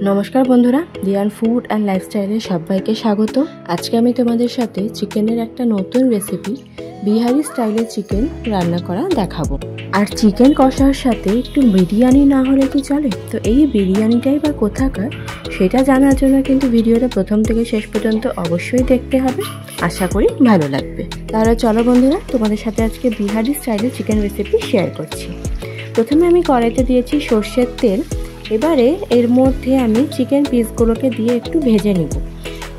নমস্কার বন্ধুরা, দিয়ান food and লাইফস্টাইলে সবাইকে স্বাগত। আজকে আমি তোমাদের সাথে চিকেনের একটা নতুন রেসিপি বিহারি স্টাইলের চিকেন রান্না করা দেখাবো। আর চিকেন কষার সাথে একটু বিরিয়ানি না হলে কি চলে? তো এই বিরিয়ানিটাই বা কোথাকার সেটা জানার জন্য কিন্তু ভিডিওটা প্রথম থেকে শেষ পর্যন্ত অবশ্যই দেখতে হবে। আশা করি ভালো লাগবে। তাহলে চলো বন্ধুরা, তোমাদের সাথে আজকে বিহারি স্টাইলের চিকেন রেসিপি শেয়ার করছি। প্রথমে আমি কড়াইতে দিয়েছি সর্ষের তেল। এবারে এর মধ্যে আমি চিকেন পিসগুলোকে দিয়ে একটু ভেজে নেব।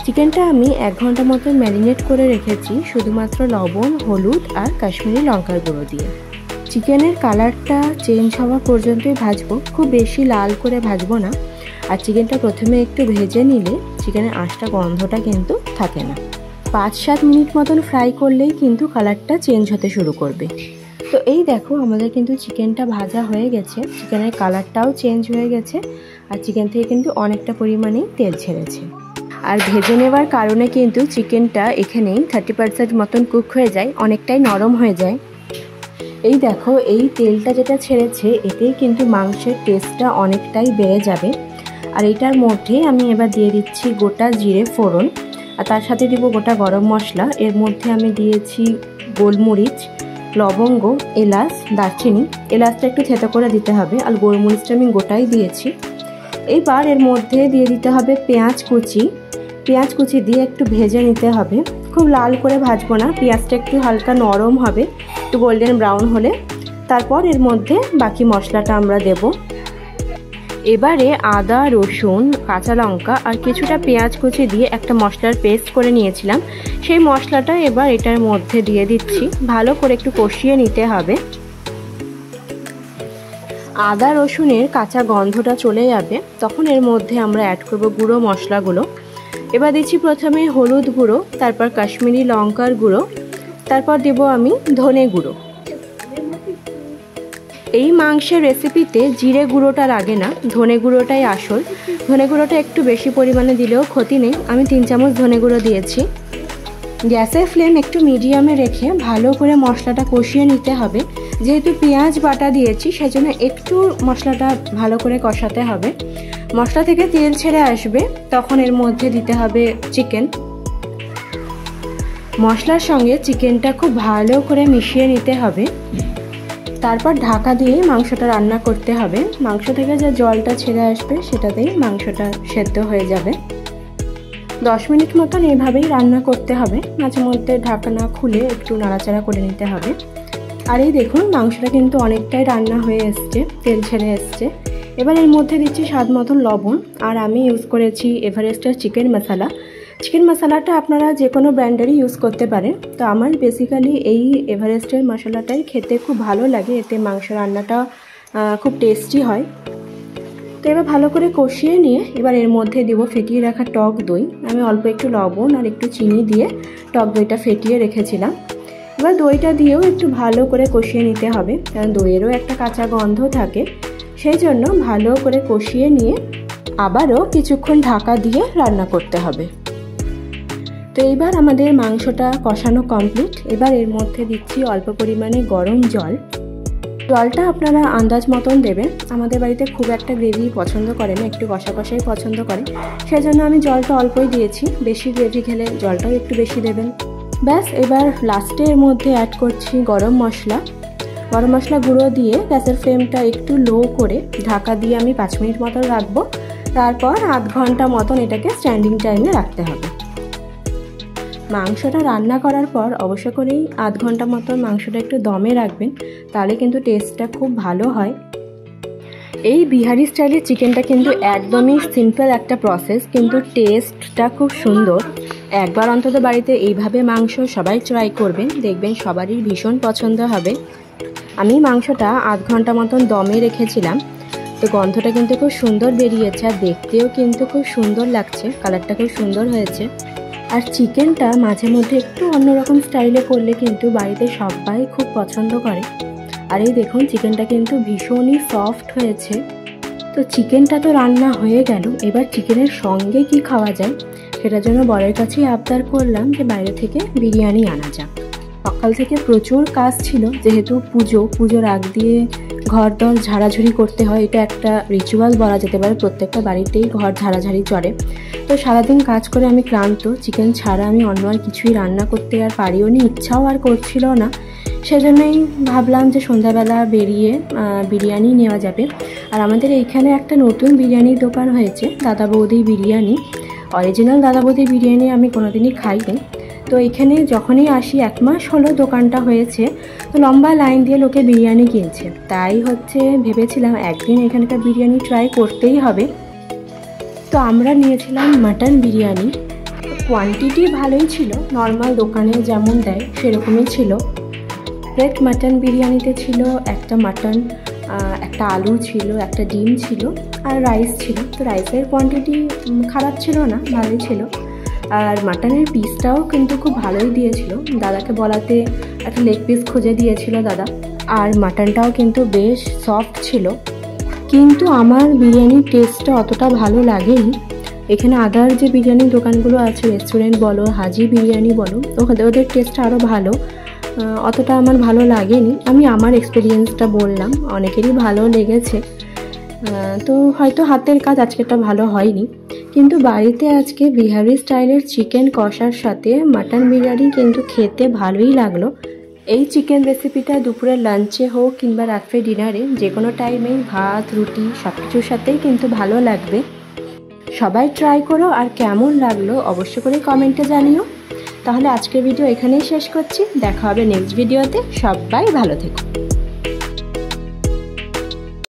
চিকেনটা আমি 1 ঘন্টা মতো ম্যারিনেট করে রেখেছি শুধুমাত্র লবণ, হলুদ আর কাশ্মীরি লঙ্কার গুঁড়ো দিয়ে। চিকেনের কালারটা চেঞ্জ হওয়া পর্যন্তই ভাজবো, খুব বেশি লাল করে ভাজবো না। আর চিকেনটা প্রথমে একটু ভেজে নিলে চিকেনের আঁশটা গন্ধটা কিন্তু থাকে না। 5-7 মিনিট মতন ফ্রাই করলেই কিন্তু কালারটা চেঞ্জ হতে শুরু করবে। তো এই দেখো, আমাদের কিন্তু চিকেনটা ভাজা হয়ে গেছে, চিকেনের কালারটাও চেঞ্জ হয়ে গেছে আর চিকেন থেকে কিন্তু অনেকটা পরিমাণেই তেল ছেড়েছে। আর ভেজে নেওয়ার কারণে কিন্তু চিকেনটা এখানেই 30% মতন কুক হয়ে যায়, অনেকটাই নরম হয়ে যায়। এই দেখো, এই তেলটা যেটা ছেড়েছে এতেই কিন্তু মাংসের টেস্টটা অনেকটাই বেড়ে যাবে। আর এটার মধ্যে আমি এবার দিয়ে দিচ্ছি গোটা জিরে ফোড়ন, আর তার সাথে দিব গোটা গরম মশলা। এর মধ্যে আমি দিয়েছি গোলমরিচ, লবঙ্গ, এলাচ, দারচিনি। এলাচটা একটু থেতো করে দিতে হবে, আর গোলমরিচটা আমি গোটাই দিয়েছি। এইবার এর মধ্যে দিয়ে দিতে হবে পেঁয়াজ কুচি। পেঁয়াজ কুচি দিয়ে একটু ভেজে নিতে হবে, খুব লাল করে ভাজবো না, পেঁয়াজটা একটু হালকা নরম হবে, একটু গোল্ডেন ব্রাউন হলে তারপর এর মধ্যে বাকি মশলাটা আমরা দেব। এবারে আদা, রসুন, কাঁচা লঙ্কা আর কিছুটা পেঁয়াজ কুচি দিয়ে একটা মশলার পেস্ট করে নিয়েছিলাম, সেই মশলাটা এবার এটার মধ্যে দিয়ে দিচ্ছি। ভালো করে একটু কষিয়ে নিতে হবে। আদা রসুনের কাঁচা গন্ধটা চলে যাবে, তখন এর মধ্যে আমরা অ্যাড করব গুঁড়ো মশলাগুলো। এবার দিচ্ছি প্রথমে হলুদ গুঁড়ো, তারপর কাশ্মীরি লঙ্কার গুঁড়ো, তারপর দেব আমি ধনে গুঁড়ো। এই মাংসের রেসিপিতে জিরে গুঁড়োটা লাগে না, ধনে গুঁড়োটাই আসল। ধনে গুঁড়োটা একটু বেশি পরিমাণে দিলেও ক্ষতি নেই, আমি 3 চামচ ধনে গুঁড়ো দিয়েছি। গ্যাসের ফ্লেম একটু মিডিয়ামে রেখে ভালো করে মশলাটা কষিয়ে নিতে হবে। যেহেতু পেঁয়াজ বাটা দিয়েছি সেজন্য একটু মশলাটা ভালো করে কষাতে হবে। মশলা থেকে তেল ছেড়ে আসবে, তখন এর মধ্যে দিতে হবে চিকেন। মশলার সঙ্গে চিকেনটা খুব ভালো করে মিশিয়ে নিতে হবে, তারপর ঢাকা দিয়ে মাংসটা রান্না করতে হবে। মাংস থেকে যে জলটা ছেড়ে আসবে সেটাতেই মাংসটা সেদ্ধ হয়ে যাবে। 10 মিনিট মতন এভাবেই রান্না করতে হবে, মাঝে মধ্যে ঢাকনা খুলে একটু নাড়াচাড়া করে নিতে হবে। আর এই দেখুন, মাংসটা কিন্তু অনেকটাই রান্না হয়ে এসছে, তেল ছেড়ে এসছে। এবার এর মধ্যে দিচ্ছি স্বাদ মতন লবণ, আর আমি ইউজ করেছি এভারেস্টের চিকেন মশলা। চিকেন মশলাটা আপনারা যে কোনো ব্র্যান্ডেরই ইউজ করতে পারেন, তো আমার বেসিক্যালি এই এভারেস্টের মশলাটাই খেতে খুব ভালো লাগে, এতে মাংস রান্নাটা খুব টেস্টি হয়। তো এবার ভালো করে কষিয়ে নিয়ে এবার এর মধ্যে দেবো ফেটিয়ে রাখা টক দই। আমি অল্প একটু লবণ আর একটু চিনি দিয়ে টক দইটা ফেটিয়ে রেখেছিলাম। এবার দইটা দিয়েও একটু ভালো করে কষিয়ে নিতে হবে, কারণ দইয়েরও একটা কাঁচা গন্ধ থাকে, সেই জন্য ভালো করে কষিয়ে নিয়ে আবারও কিছুক্ষণ ঢাকা দিয়ে রান্না করতে হবে। তো এইবার আমাদের মাংসটা কষানো কমপ্লিট। এবার এর মধ্যে দিচ্ছি অল্প পরিমাণে গরম জল। জলটা আপনারা আন্দাজ মতন দেবেন। আমাদের বাড়িতে খুব একটা গ্রেভি পছন্দ করে না, একটু কষা কষাই পছন্দ করে, সেজন্য আমি জলটা অল্পই দিয়েছি। বেশি গ্রেভি খেলে জলটাও একটু বেশি দেবেন। ব্যাস, এবার লাস্টে এর মধ্যে অ্যাড করছি গরম মশলা। গরম মশলা গুঁড়ো দিয়ে গ্যাসের ফ্লেমটা একটু লো করে ঢাকা দিয়ে আমি 5 মিনিট মতন রাখবো। তারপর আধ ঘন্টা মতন এটাকে স্ট্যান্ডিং টাইমে রাখতে হবে। মাংসটা রান্না করার পর অবশ্য করেই আধ ঘন্টা মতো মাংসটা একটু দমে রাখবেন, তাহলে কিন্তু টেস্টটা খুব ভালো হয়। এই বিহারি স্টাইলের চিকেনটা কিন্তু একদমই সিম্পল একটা প্রসেস, কিন্তু টেস্টটা খুব সুন্দর। একবার অন্তত বাড়িতে এইভাবে মাংস সবাই ট্রাই করবেন, দেখবেন সবারই ভীষণ পছন্দ হবে। আমি মাংসটা আধ ঘন্টা মতন দমে রেখেছিলাম, তো গন্ধটা কিন্তু খুব সুন্দর বেরিয়েছে, আর দেখতেও কিন্তু খুব সুন্দর লাগছে, কালারটা খুব সুন্দর হয়েছে। আর চিকেনটা মাঝে মধ্যে একটু অন্যরকম স্টাইলে করলে কিন্তু বাড়িতে সবাই খুব পছন্দ করে। আর এই দেখুন, চিকেনটা কিন্তু ভীষণই সফট হয়েছে। তো চিকেনটা তো রান্না হয়ে গেল, এবার চিকেনের সঙ্গে কি খাওয়া যায় সেটার জন্য বরের কাছেই আবদার করলাম যে বাইরে থেকে বিরিয়ানি আনা যাক। সকাল থেকে প্রচুর কাজ ছিল, যেহেতু পুজোর আগ দিয়ে ঘর দর ঝাড়াঝুড়ি করতে হয়, এটা একটা রিচুয়াল বলা যেতে পারে, প্রত্যেকটা বাড়িতেই ঘর ঝাড়াঝাড়ি চলে। তো সারাদিন কাজ করে আমি ক্লান্ত, চিকেন ছাড়া আমি অন্য আর কিছুই রান্না করতে আর পারিও নি, ইচ্ছাও আর করছিল না। সেজন্যই ভাবলাম যে সন্ধ্যাবেলা বেরিয়ে বিরিয়ানি নেওয়া যাবে। আর আমাদের এইখানে একটা নতুন বিরিয়ানির দোকান হয়েছে, দাদা বৌদি বিরিয়ানি। অরিজিনাল দাদা বৌদি বিরিয়ানি আমি কোনোদিনই খাইনি। তো এখানে যখনই আসি, 1 মাস হলো দোকানটা হয়েছে, তো লম্বা লাইন দিয়ে লোকে বিরিয়ানি কিনছে। তাই ভেবেছিলাম একদিন এখানকার বিরিয়ানি ট্রাই করতেই হবে। তো আমরা নিয়েছিলাম মাটন বিরিয়ানি। কোয়ান্টিটি ভালোই ছিল, নর্মাল দোকানে যেমন দেয় সেরকমই ছিল। প্লেট মাটন বিরিয়ানিতে ছিল একটা মাটন, একটা আলু ছিল, একটা ডিম ছিল আর রাইস ছিল। তো রাইসের কোয়ান্টিটি খারাপ ছিল না, ভালোই ছিল। আর মাটনের পিসটাও কিন্তু খুব ভালোই দিয়েছিল, দাদাকে বলাতে একটা লেগ পিস খুঁজে দিয়েছিল দাদা। আর মাটনটাও কিন্তু বেশ সফট ছিল। কিন্তু আমার বিরিয়ানির টেস্টটা অতটা ভালো লাগেনি। এখানে আদার যে বিরিয়ানির দোকানগুলো আছে, রেস্টুরেন্ট বলো, হাজি বিরিয়ানি বলো, ওদের টেস্টটা আরও ভালো, অতটা আমার ভালো লাগেনি। আমি আমার এক্সপিরিয়েন্সটা বললাম, অনেকেরই ভালো লেগেছে। তো হয়তো হাতের কাজ আজকেরটা ভালো হয়নি, কিন্তু বাড়িতে আজকে বিহারি স্টাইলের চিকেন কষার সাথে মাটন বিরিয়ানি কিন্তু খেতে ভালোই লাগলো। এই চিকেন রেসিপিটা দুপুরে লাঞ্চে হোক কিংবা রাত্রে ডিনারে, যে কোনো টাইমেই ভাত রুটি সব কিছুর সাথেই কিন্তু ভালো লাগবে। সবাই ট্রাই করো, আর কেমন লাগলো অবশ্য করে কমেন্টে জানিও। তাহলে আজকের ভিডিও এখানেই শেষ করছি, দেখা হবে নেক্সট ভিডিওতে। সবাই ভালো থেকো।